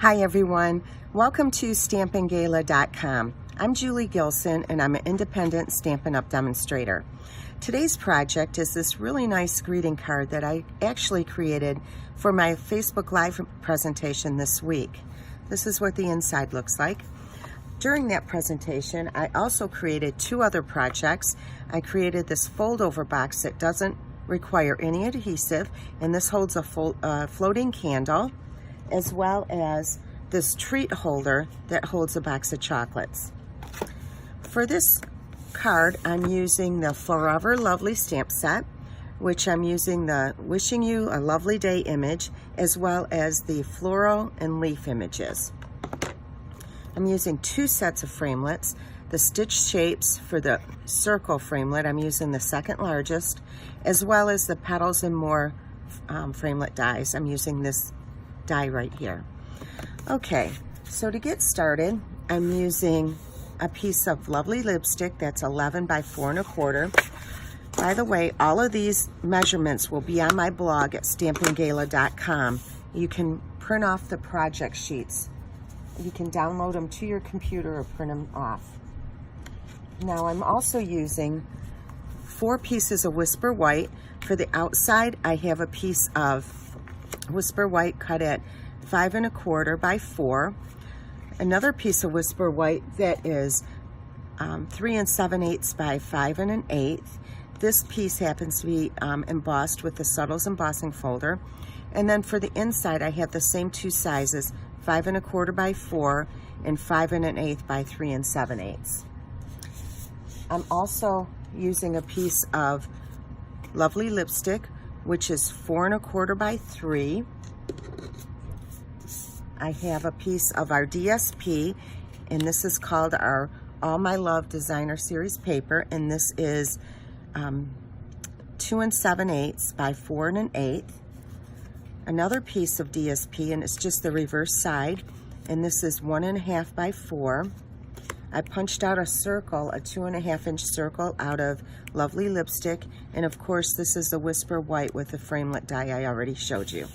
Hi everyone, welcome to StampinGala.com. I'm Julie Gilson and I'm an independent Stampin' Up! Demonstrator. Today's project is this really nice greeting card that I actually created for my Facebook Live presentation this week. This is what the inside looks like. During that presentation, I also created two other projects. I created this fold-over box that doesn't require any adhesive, and this holds a floating candle, as well as this treat holder that holds a box of chocolates. For this card, I'm using the Forever Lovely stamp set, which I'm using the Wishing You a Lovely Day image, as well as the floral and leaf images. I'm using two sets of framelits. The stitch shapes for the circle framelit, I'm using the second largest, as well as the Petals and More framelit dies. I'm using this die right here. Okay, so to get started, I'm using a piece of lovely lipstick that's 11 by 4 1/4. By the way, all of these measurements will be on my blog at StampinGala.com. You can print off the project sheets. You can download them to your computer or print them off. Now I'm also using 4 pieces of Whisper White. For the outside, I have a piece of Whisper White cut at 5 1/4 by 4. Another piece of Whisper White that is 3 7/8 by 5 1/8. This piece happens to be embossed with the Subtles embossing folder. And then for the inside, I have the same two sizes, 5 1/4 by 4 and 5 1/8 by 3 7/8. I'm also using a piece of lovely lipstick, which is 4 1/4 by 3. I have a piece of our DSP, and this is called our All My Love Designer Series paper, and this is 2 7/8 by 4 1/8. Another piece of DSP, and it's just the reverse side, and this is 1 1/2 by 4. I punched out a circle, a 2 1/2 inch circle out of lovely lipstick, and of course this is the Whisper White with the framelit die I already showed you.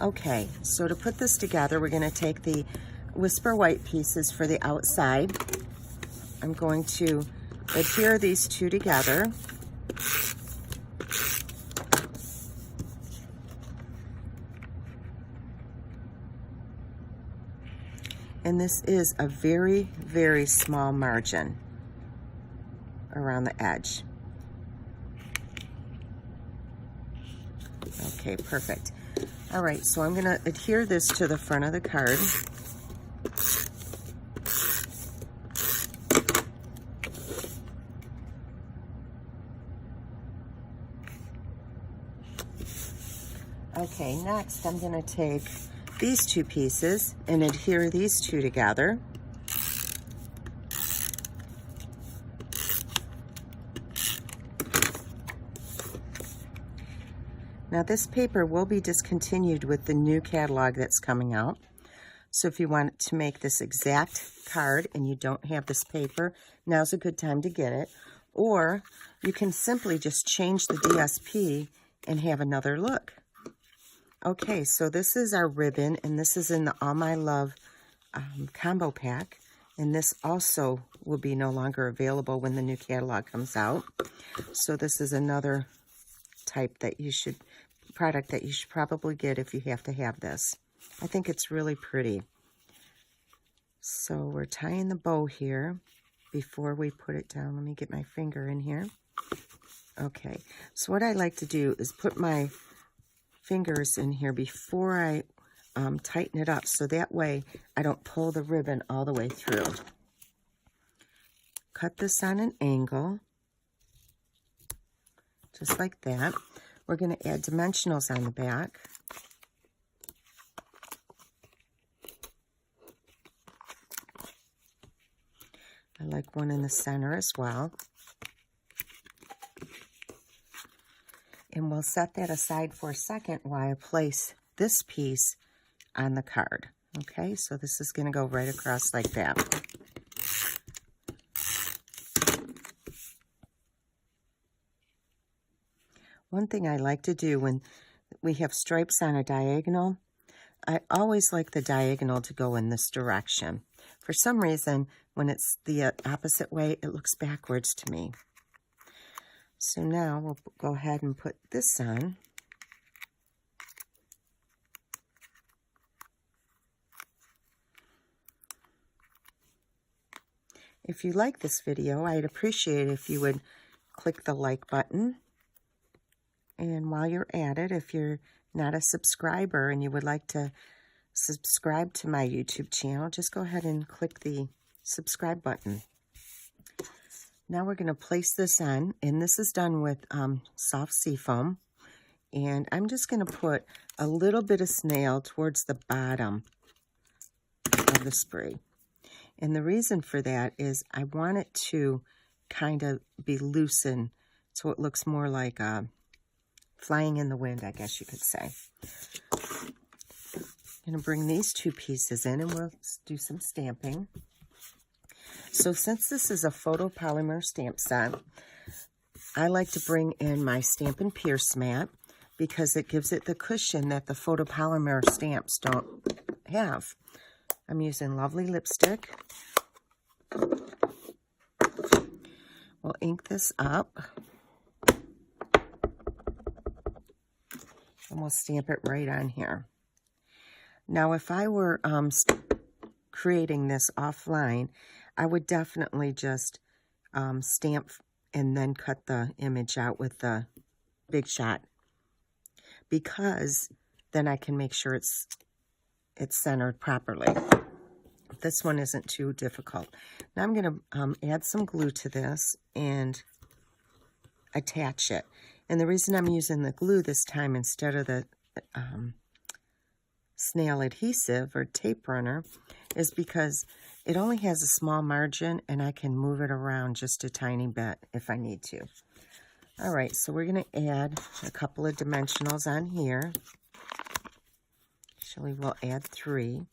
Okay, so to put this together, we're going to take the Whisper White pieces for the outside. I'm going to adhere these two together. And this is a very, very small margin around the edge. Okay, perfect. All right, so I'm going to adhere this to the front of the card. Okay, next I'm going to take these two pieces and adhere these two together. Now this paper will be discontinued with the new catalog that's coming out. So if you want to make this exact card and you don't have this paper, now's a good time to get it. Or you can simply just change the DSP and have another look. Okay, so this is our ribbon, and this is in the All My Love combo pack. And this also will be no longer available when the new catalog comes out. So this is another type that product that you should probably get if you have to have this. I think it's really pretty. So we're tying the bow here before we put it down. Let me get my finger in here. Okay, so what I like to do is put my fingers in here before I tighten it up, so that way I don't pull the ribbon all the way through. Cut this on an angle, just like that. We're going to add dimensionals on the back. I like one in the center as well. And we'll set that aside for a second while I place this piece on the card. Okay, so this is going to go right across like that. One thing I like to do when we have stripes on a diagonal, I always like the diagonal to go in this direction. For some reason, when it's the opposite way, it looks backwards to me. So now we'll go ahead and put this on. If you like this video, I'd appreciate it if you would click the like button. And while you're at it, if you're not a subscriber and you would like to subscribe to my YouTube channel, just go ahead and click the subscribe button. Now we're going to place this on, and this is done with soft seafoam. And I'm just going to put a little bit of snail towards the bottom of the spray. And the reason for that is I want it to kind of be loosened so it looks more like flying in the wind, I guess you could say. I'm going to bring these two pieces in and we'll do some stamping. So since this is a photopolymer stamp set, I like to bring in my Stampin' Pierce mat because it gives it the cushion that the photopolymer stamps don't have. I'm using Lovely Lipstick. We'll ink this up. And we'll stamp it right on here. Now, if I were creating this offline, I would definitely just stamp and then cut the image out with the Big Shot, because then I can make sure it's centered properly. This one isn't too difficult. Now I'm going to add some glue to this and attach it. And the reason I'm using the glue this time instead of the snail adhesive or tape runner is because it only has a small margin and I can move it around just a tiny bit if I need to. All right, so we're going to add a couple of dimensionals on here. Actually, we'll add 3.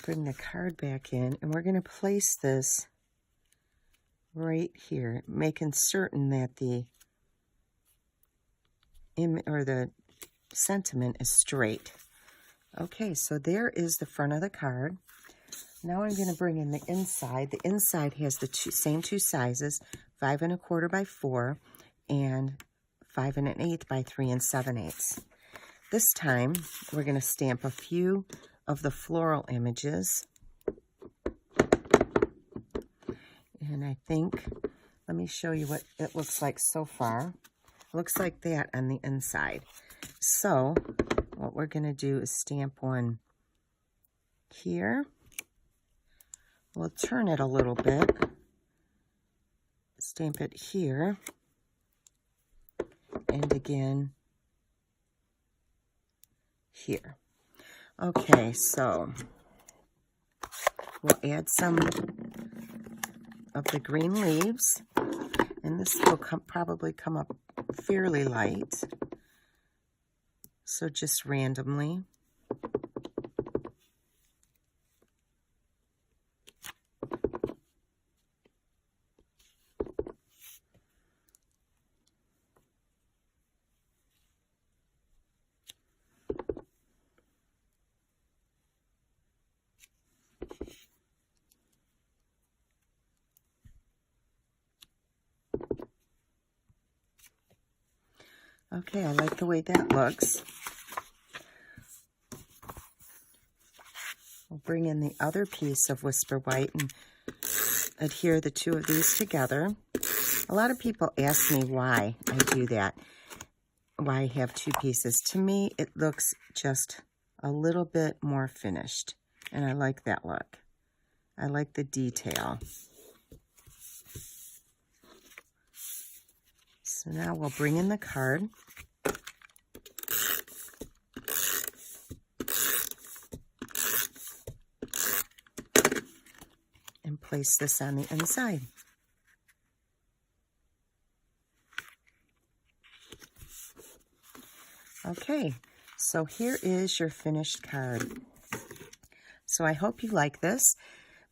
Bring the card back in, and we're going to place this right here, making certain that the sentiment is straight. Okay, so there is the front of the card. Now I'm going to bring in the inside. The inside has the same two sizes, 5 1/4 by 4 and 5 1/8 by 3 7/8. This time, we're going to stamp a few of the floral images. And I think, let me show you what it looks like so far. It looks like that on the inside. So, what we're going to do is stamp one here. We'll turn it a little bit. Stamp it here. And again, here. Okay, so we'll add some of the green leaves, and this will probably come up fairly light, so just randomly. Okay, I like the way that looks. We'll bring in the other piece of Whisper White and adhere the two of these together. A lot of people ask me why I do that, why I have two pieces. To me, it looks just a little bit more finished, and I like that look. I like the detail. So now we'll bring in the card. And place this on the inside. Okay, so here is your finished card. So I hope you like this.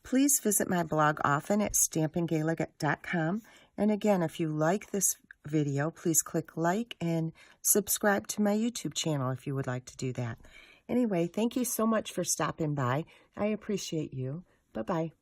Please visit my blog often at stampinggala.com. And again, if you like this video, please click like and subscribe to my YouTube channel if you would like to do that. Anyway, thank you so much for stopping by. I appreciate you. Bye-bye.